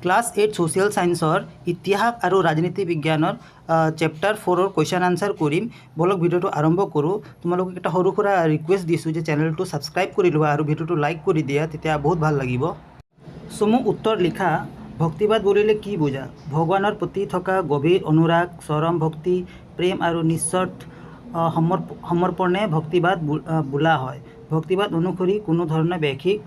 Class 8 social ছায়েন্সৰ ইতিহাস আৰু ৰাজনীতি বিজ্ঞানৰ চেপ্টাৰ 4ৰ কুৱেশ্যন আনচাৰ কৰিম। বলক ভিডিঅ'টো আৰম্ভ কৰোঁ। তোমালোকক এটা সৰু সুৰা ৰিকুৱেষ্ট দিছোঁ যে চেনেলটো ছাবস্ক্ৰাইব কৰি লোৱা আৰু ভিডিঅ'টো লাইক কৰি দিয়া, তেতিয়া বহুত ভাল লাগিব। চমু উত্তৰ লিখা। ভক্তিবাদ বুলিলে কি বুজা? ভগৱানৰ প্ৰতি থকা গভীৰ অনুৰাগ, চৰম ভক্তি, প্ৰেম আৰু নিস্বাৰ্থ সমৰ্পণে ভক্তিবাদ বোলা হয়। ভক্তিবাদ অনুসৰি কোনো ধৰণৰ বেশিক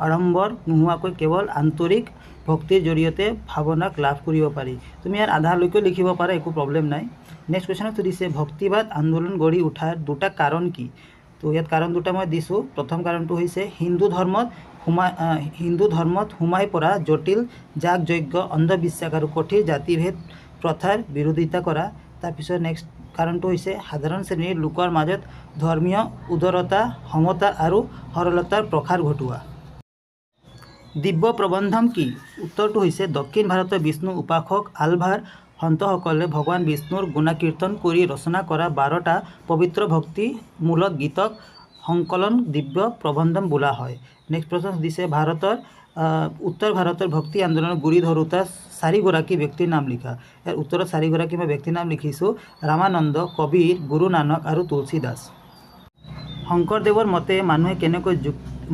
আড়ম্বৰ নোহোৱাকৈ কেৱল আন্তৰিক ভক্তিৰ জৰিয়তে ভাৱনাক লাভ কৰিব পাৰি। তুমি ইয়াৰ আধালৈকে লিখিব পাৰা, একো প্ৰব্লেম নাই। নেক্সট কুৱেশ্যনত সুধিছে ভক্তিবাদ আন্দোলন গঢ়ি উঠাৰ দুটা কাৰণ কি? তো ইয়াত কাৰণ দুটা মই দিছোঁ। প্ৰথম কাৰণটো হৈছে হিন্দু ধৰ্মত সোমাই পৰা জটিল যাগ যজ্ঞ, অন্ধবিশ্বাস আৰু কঠিন জাতিভেদ প্ৰথাৰ বিৰোধিতা কৰা। তাৰপিছত নেক্সট কাৰণটো হৈছে সাধাৰণ শ্ৰেণীৰ লোকৰ মাজত ধৰ্মীয় উদাৰতা, সমতা আৰু সৰলতাৰ প্ৰসাৰ ঘটোৱা। দিব্য প্ৰবন্ধম কি? উত্তৰটো হৈছে দক্ষিণ ভাৰতৰ বিষ্ণু উপাসক আলভাৰ সন্তসকলে ভগৱান বিষ্ণুৰ গুণাকীৰ্তন কৰি ৰচনা কৰা 12টা পবিত্ৰ ভক্তিমূলক গীতক সংকলন দিব্য প্ৰবন্ধম বোলা হয়। নেক্সট প্ৰশ্ন দিছে উত্তৰ ভাৰতৰ ভক্তি আন্দোলনৰ গুৰি ধৰোঁতা 4গৰাকী ব্যক্তিৰ নাম লিখা। ইয়াৰ উত্তৰত 4গৰাকী মই ব্যক্তিৰ নাম লিখিছোঁ: ৰামানন্দ, কবিৰ, গুৰু নানক আৰু তুলসী দাস। শংকৰদেৱৰ মতে মানুহে কেনেকৈ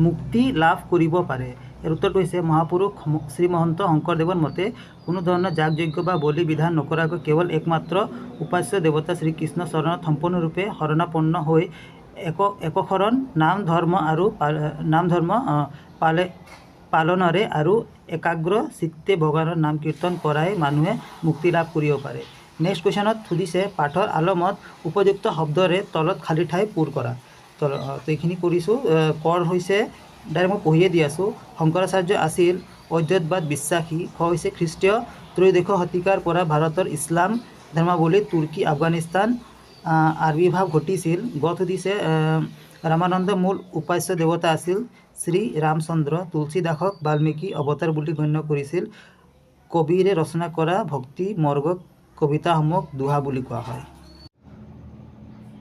মুক্তি লাভ কৰিব পাৰে? ইয়াৰ উত্তৰটো হৈছে মহাপুৰুষ শ্ৰীমহন্ত শংকৰদেৱৰ মতে কোনো ধৰণৰ যাগ যজ্ঞ বা বলি বিধান নকৰাকৈ কেৱল একমাত্ৰ উপাস্য দেৱতা শ্ৰীকৃষ্ণ চৰণত সম্পূৰ্ণৰূপে শৰণাপন্ন হৈ একশৰণ নাম ধৰ্ম পালনৰে আৰু একাগ্ৰ চিত্তে ভগৱানৰ নাম কীৰ্তন কৰাই মানুহে মুক্তি লাভ কৰিব পাৰে। নেক্সট কুৱেশ্যনত সুধিছে পাঠৰ আলমত উপযুক্ত শব্দৰে তলত খালী ঠাই পূৰ কৰা। তো এইখিনি কৰিছোঁ। কৰ হৈছে ডাইৰেক্ট মই পঢ়িয়ে দি আছোঁ। শংকৰাচাৰ্য আছিল অদ্বৈতবাদ বিশ্বাসী। হৈছে খ্ৰীষ্টীয় ত্ৰয়োদশ শতিকাৰ পৰা ভাৰতৰ ইছলাম ধৰ্মাৱলীত তুৰ্কী আফগানিস্তান আবিৰ্ভাৱ ঘটিছিল। গত সুধিছে ৰামানন্দ মূল উপাস্য দেৱতা আছিল শ্ৰী ৰামচন্দ্ৰ। তুলসী দাসক বাল্মীকি অৱতাৰ বুলি গণ্য কৰিছিল। কবিৰে ৰচনা কৰা ভক্তি মৰ্গ কবিতাসমূহক দোহা বুলি কোৱা হয়।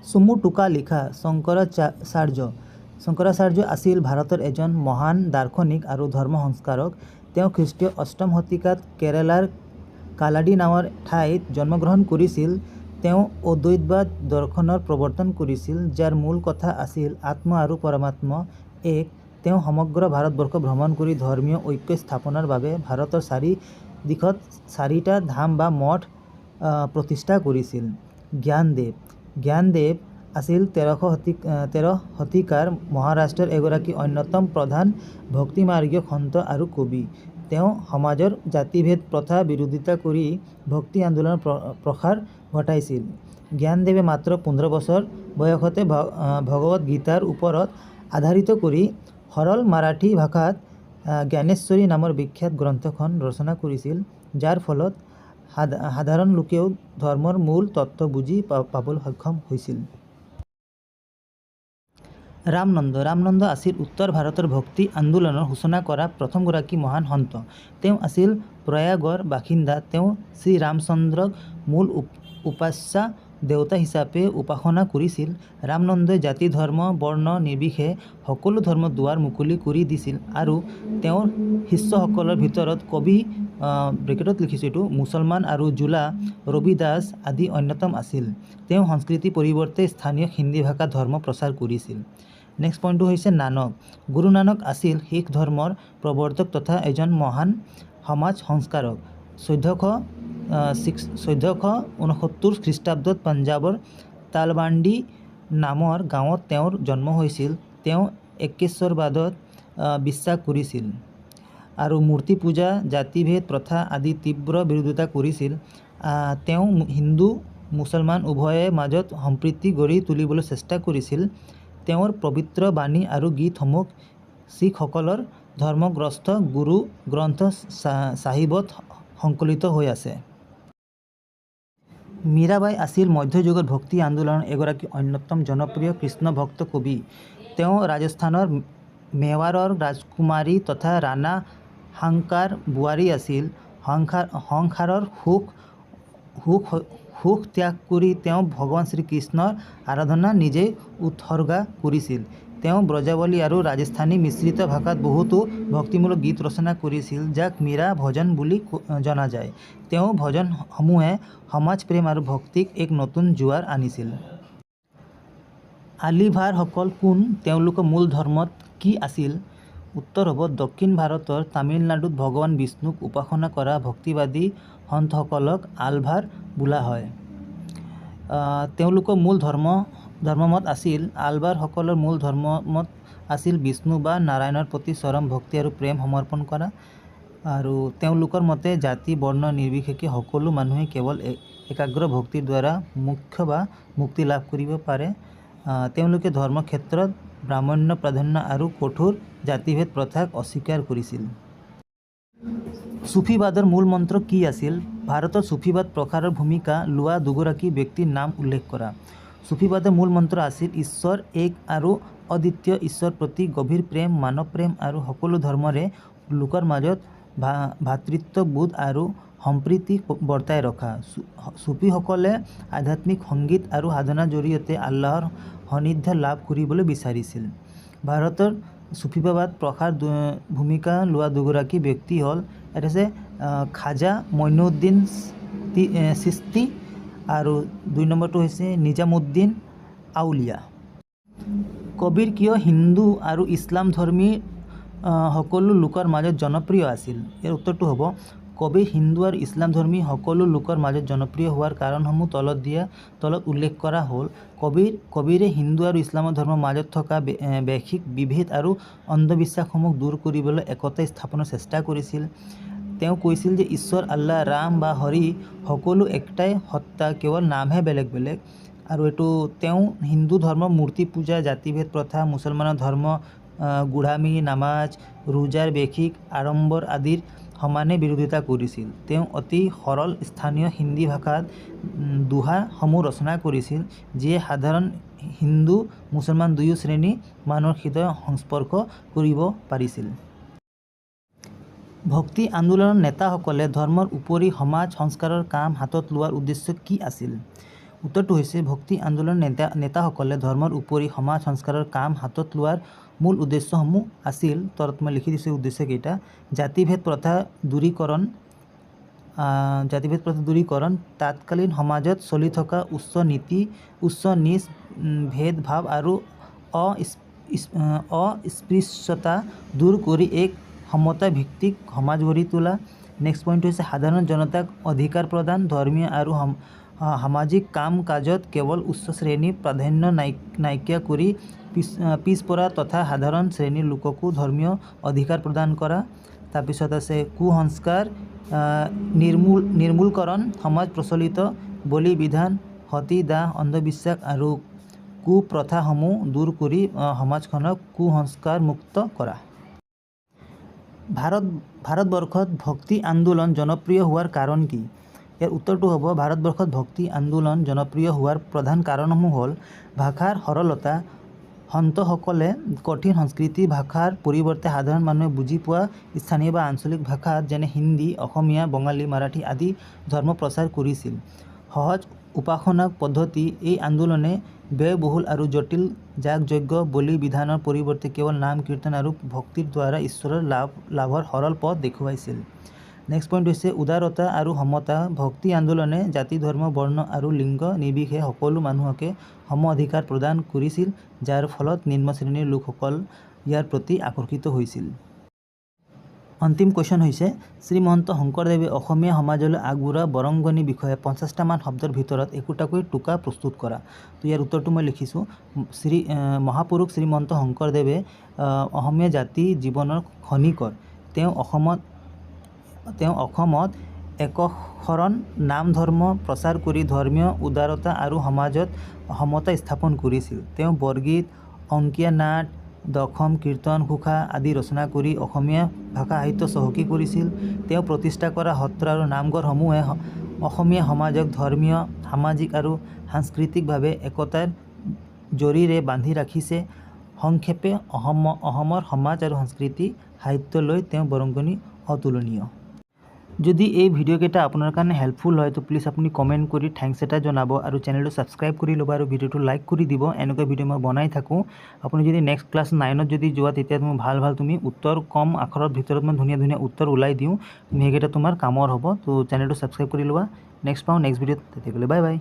চমু টোকা লিখা। শংকৰাচাৰ্য আছিল ভাৰতৰ এজন মহান দাৰ্শনিক আৰু ধৰ্ম সংস্কাৰক। তেওঁ খ্ৰীষ্টীয় 8ম শতিকাত কেৰালাৰ কালাডি নামৰ ঠাইত জন্মগ্ৰহণ কৰিছিল। তেওঁ অদ্বৈতবাদ দৰ্শনৰ প্ৰৱৰ্তন কৰিছিল, যাৰ মূল কথা আছিল আত্ম আৰু পৰমাত্ম এক। তেওঁ সমগ্ৰ ভাৰতবৰ্ষ ভ্ৰমণ কৰি ধৰ্মীয় ঐক্য স্থাপনৰ বাবে ভাৰতৰ চাৰিদিশত 4টা ধাম বা মঠ প্ৰতিষ্ঠা কৰিছিল। জ্ঞানদেৱ আছিল 13 শতিকাৰ মহাৰাষ্ট্ৰৰ এগৰাকী অন্যতম প্ৰধান ভক্তিমাৰ্গীয় সন্ত আৰু কবি। তেওঁ সমাজৰ জাতিভেদ প্ৰথা বিৰোধিতা কৰি ভক্তি আন্দোলনৰ প্ৰসাৰ ঘটাইছিল। জ্ঞানদেৱে মাত্ৰ 15 বছৰ বয়সতে ভগৱদ গীতাৰ ওপৰত আধাৰিত কৰি সৰল মাৰাঠী ভাষাত জ্ঞানেশ্বৰী নামৰ বিখ্যাত গ্ৰন্থখন ৰচনা কৰিছিল, যাৰ ফলত সাধাৰণ লোকেও ধৰ্মৰ মূল তত্ত্ব বুজি পাবলৈ সক্ষম হৈছিল। ৰামানন্দ আছিল উত্তৰ ভাৰতৰ ভক্তি আন্দোলনৰ সূচনা কৰা প্ৰথমগৰাকী মহান সন্ত। তেওঁ আছিল প্ৰয়াগৰ বাসিন্দা। তেওঁ শ্ৰীৰামচন্দ্ৰক মূল উপাস্য দেৱতা হিচাপে উপাসনা কৰিছিল। ৰামানন্দই জাতি ধৰ্ম বৰ্ণ নিৰ্বিশেষে সকলো ধৰ্মৰ দুৱাৰ মুকলি কৰি দিছিল আৰু তেওঁৰ শিষ্যসকলৰ ভিতৰত কবি মুছলমান আৰু জোলা ৰবিদাস আদি অন্যতম আছিল। তেওঁ সংস্কৃতৰ পৰিৱৰ্তে স্থানীয় হিন্দী ভাষাত ধৰ্ম প্ৰচাৰ কৰিছিল। নেক্সট পইণ্টটো হৈছে নানক। গুৰু নানক আছিল শিখ ধৰ্মৰ প্ৰৱৰ্তক তথা এজন মহান সমাজ সংস্কাৰক। 1469 খ্ৰীষ্টাব্দত পঞ্জাৱৰ তালবান্দি নামৰ গাঁৱত তেওঁৰ জন্ম হৈছিল। তেওঁ একেশ্বৰবাদত বিশ্বাস কৰিছিল আৰু মূৰ্তি পূজা, জাতিভেদ প্ৰথা আদি তীব্ৰ বিৰোধিতা কৰিছিল। তেওঁ হিন্দু মুছলমান উভয়ৰ মাজত সম্প্ৰীতি গঢ়ি তুলিবলৈ চেষ্টা কৰিছিল। তেওঁৰ পবিত্ৰ বাণী আৰু গীতসমূহ শিখসকলৰ ধৰ্মগ্ৰন্থ গুৰু গ্ৰন্থ চাহিবত সংকলিত হৈ আছে। মীৰাবাই আছিল মধ্যযুগৰ ভক্তি আন্দোলনৰ এগৰাকী অন্যতম জনপ্ৰিয় কৃষ্ণভক্ত কবি। তেওঁ ৰাজস্থানৰ মেৱাৰৰ ৰাজকুমাৰী তথা ৰাণা সাংকাৰ বোৱাৰী আছিল। সংসাৰৰ সুখ ত্যাগ কৰি তেওঁ ভগৱান শ্ৰীকৃষ্ণৰ আৰাধনাত নিজেই উৎসৰ্গা কৰিছিল। তেওঁ ব্ৰজাৱলী আৰু ৰাজস্থানী মিশ্ৰিত ভাষাত বহুতো ভক্তিমূলক গীত ৰচনা কৰিছিল, যাক মীৰা ভজন বুলি জনা যায়। তেওঁ ভজনসমূহে সমাজ প্ৰেম আৰু ভক্তিক এক নতুন জোৱাৰ আনিছিল। আলিভাৰসকল কোন? তেওঁলোকৰ মূল ধৰ্মত কি আছিল? উত্তৰ হ'ব দক্ষিণ ভাৰতৰ তামিলনাডুত ভগৱান বিষ্ণুক উপাসনা কৰা ভক্তিবাদী সন্তসকলক আলভাৰ বোলা হয়। তেওঁলোকৰ মূল ধৰ্মমত আছিল আলভাৰসকলৰ মূল ধৰ্মমত আছিল বিষ্ণু বা নাৰায়ণৰ প্ৰতি চৰম ভক্তি আৰু প্ৰেম সমৰ্পণ কৰা। আৰু তেওঁলোকৰ মতে জাতি বৰ্ণ নিৰ্বিশেষে সকলো মানুহে কেৱল একাগ্ৰ ভক্তিৰ দ্বাৰা মোক্ষ বা মুক্তি লাভ কৰিব পাৰে। তেওঁলোকে ধৰ্মৰ ক্ষেত্ৰত ব্ৰাহ্মণ্য প্ৰাধান্য আৰু কঠোৰ জাতিভেদ প্ৰথাক অস্বীকাৰ কৰিছিল। চুফীবাদৰ মূল মন্ত্ৰ কি আছিল? ভাৰতত চুফীবাদ প্ৰসাৰৰ ভূমিকা লোৱা দুগৰাকী ব্যক্তিৰ নাম উল্লেখ কৰা। চুফীবাদৰ মূল মন্ত্ৰ আছিল ঈশ্বৰ এক আৰু অদ্বিতীয়, ঈশ্বৰৰ প্ৰতি গভীৰ প্ৰেম, মানৱ প্ৰেম আৰু সকলো ধৰ্মৰে লোকৰ মাজত ভাতৃত্ববোধ আৰু সম্প্ৰীতি বৰ্তাই ৰখা। চুফীসকলে আধ্যাত্মিক সংগীত আৰু সাধনাৰ জৰিয়তে আল্লাহৰ সান্নিধ্য লাভ কৰিবলৈ বিচাৰিছিল। ভাৰতৰ চুফীবাদ প্ৰসাৰ ভূমিকা লোৱা দুগৰাকী ব্যক্তি হ'ল, এটা আছে খাজা মঈনুদ্দিন চিস্তি আৰু 2 নম্বৰটো হৈছে নিজামুদ্দিন আউলিয়া। কবিৰ কিয় হিন্দু আৰু ইছলাম ধৰ্মী সকলো লোকৰ মাজত জনপ্ৰিয় আছিল? ইয়াৰ উত্তৰটো হ'ব কবিৰ হিন্দু আৰু ইছলাম ধৰ্মী সকলো লোকৰ মাজত জনপ্ৰিয় হোৱাৰ কাৰণসমূহ তলত উল্লেখ কৰা হ'ল। কবিৰে হিন্দু আৰু ইছলাম ধৰ্মৰ মাজত থকা বৈশ্বিক বিভেদ আৰু অন্ধবিশ্বাসসমূহ দূৰ কৰিবলৈ একতা স্থাপনৰ চেষ্টা কৰিছিল। তেওঁ কৈছিল যে ঈশ্বৰ, আল্লাহ, ৰাম বা হৰি সকলো একটাই সত্তা, কেৱল নামহে বেলেগ বেলেগ। আৰু তেওঁ হিন্দু ধৰ্মৰ মূৰ্তি পূজা, জাতিভেদ প্ৰথা, মুছলমানৰ ধৰ্ম গুড়ামী, নামাজ, ৰোজাৰ বৈশ্বিক আড়ম্বৰ আদিৰ সমানে বিৰোধিতা কৰিছিল। তেওঁ অতি সৰল স্থানীয় হিন্দী ভাষাত দোহাসমূহ ৰচনা কৰিছিল, যিয়ে সাধাৰণ হিন্দু মুছলমান দুয়ো শ্ৰেণীৰ মানুহৰ হৃদয় সংস্পৰ্শ কৰিব পাৰিছিল। ভক্তি আন্দোলনৰ নেতাসকলে ধৰ্মৰ উপৰি সমাজ সংস্কাৰৰ কাম হাতত লোৱাৰ উদ্দেশ্য কি আছিল? উত্তৰটো হৈছে ভক্তি আন্দোলনৰ নেতাসকলে ধৰ্মৰ উপৰি সমাজ সংস্কাৰৰ কাম হাতত লোৱাৰ মূল উদ্দেশ্যসমূহ আছিল, তলত মই লিখি দিছোঁ উদ্দেশ্যকেইটা। জাতিভেদ প্ৰথা দূৰীকৰণ, তৎকালীন সমাজত চলি থকা উচ্চ নীচ ভেদভাৱ আৰু অস্পৃশ্যতা দূৰ কৰি এক সমতা ভিত্তিক সমাজ গঢ়ি তোলা। নেক্সট পইণ্ট হৈছে সাধাৰণ জনতাক অধিকাৰ প্ৰদান, ধৰ্মীয় আৰু সামাজিক কাম কাজত কেৱল উচ্চ শ্ৰেণীৰ প্ৰাধান্য নাইকিয়া কৰি পিছপৰা তথা সাধাৰণ শ্ৰেণীৰ লোককো ধৰ্মীয় অধিকাৰ প্ৰদান কৰা। তাৰপিছত আছে কুসংস্কাৰ নিৰ্মূলকৰণ, সমাজ প্ৰচলিত বলি বিধান, সতী দাহ, অন্ধবিশ্বাস আৰু কুপ্ৰথাসমূহ দূৰ কৰি সমাজখনক কুসংস্কাৰমুক্ত কৰা। ভাৰতবৰ্ষত ভক্তি আন্দোলন জনপ্ৰিয় হোৱাৰ কাৰণ কি? ইয়াৰ উত্তৰটো হ'ব ভাৰতবৰ্ষত ভক্তি আন্দোলন জনপ্ৰিয় হোৱাৰ প্ৰধান কাৰণসমূহ হ'ল ভাষাৰ সৰলতা, সন্তসকলে কঠিন সংস্কৃত ভাষাৰ পৰিৱৰ্তে সাধাৰণ মানুহে বুজি পোৱা স্থানীয় বা আঞ্চলিক ভাষাত যেনে হিন্দী, অসমীয়া, বঙালী, মাৰাঠী আদি ধৰ্ম প্ৰচাৰ কৰিছিল। সহজ উপাসনা পদ্ধতি, এই আন্দোলনে ব্যয়বহুল আৰু জটিল যাগ-যজ্ঞ বলি বিধানৰ পৰিৱৰ্তে কেৱল নাম কীৰ্তন আৰু ভক্তিৰ দ্বাৰা ঈশ্বৰৰ লাভৰ সৰল পথ দেখুৱাইছিল। নেক্সট পইণ্ট হৈছে উদাৰতা আৰু সমতা, ভক্তি আন্দোলনে জাতি ধৰ্ম বৰ্ণ আৰু লিংগ নিৰ্বিশেষে সকলো মানুহকে সম অধিকাৰ প্ৰদান কৰিছিল, যাৰ ফলত নিম্ন শ্ৰেণীৰ লোকসকল ইয়াৰ প্ৰতি আকৰ্ষিত হৈছিল। অন্তিম কুৱেশ্যন হৈছে শ্ৰীমন্ত শংকৰদেৱে অসমীয়া সমাজলৈ আগবঢ়োৱা বৰঙণিৰ বিষয়ে 50টামান শব্দৰ ভিতৰত একোটাকৈ টোকা প্ৰস্তুত কৰা। তো ইয়াৰ উত্তৰটো মই লিখিছোঁ। মহাপুৰুষ শ্ৰীমন্ত শংকৰদেৱে অসমীয়া জাতি জীৱনৰ খনিকৰ। তেওঁ অসমত একশৰণ নাম ধৰ্ম প্ৰচাৰ কৰি ধৰ্মীয় উদাৰতা আৰু সমাজত সমতা স্থাপন কৰিছিল। তেওঁ বৰগীত, অংকীয়া নাট, দশম, কীৰ্তন, ঘোষা আদি ৰচনা কৰি অসমীয়া ভাষা সাহিত্য চহকী কৰিছিল। তেওঁ প্ৰতিষ্ঠা কৰা সত্ৰ আৰু নামঘৰসমূহে অসমীয়া সমাজক ধৰ্মীয়, সামাজিক আৰু সাংস্কৃতিকভাৱে একতাৰ জৰীৰে বান্ধি ৰাখিছে। সংক্ষেপে অসমৰ সমাজ আৰু সংস্কৃতি সাহিত্যলৈ তেওঁৰ বৰঙণি অতুলনীয়। যদি এই ভিডিঅ'কেইটা আপোনাৰ কাৰণে হেল্পফুল হয় তো প্লিজ আপুনি কমেণ্ট কৰি থেংকছ এটা জনাব আৰু চেনেলটো ছাবস্ক্ৰাইব কৰি ল'ব আৰু ভিডিঅ'টো লাইক কৰি দিব। এনেকুৱা ভিডিঅ' মই বনাই থাকোঁ। আপুনি যদি নেক্সট ক্লাছ 9ত যদি যোৱা তেতিয়া তুমি ভাল তুমি উত্তৰ কম আখৰৰ ভিতৰত মই ধুনীয়া উত্তৰ ওলাই দিওঁ। তুমি সেইকেইটা তোমাৰ কামৰ হ'ব। তো চেনেলটো ছাবস্ক্ৰাইব কৰি লোৱা। নেক্সট পাওঁ নেক্সট ভিডিঅ'ত। তেতিয়াহ'লে বাই বাই।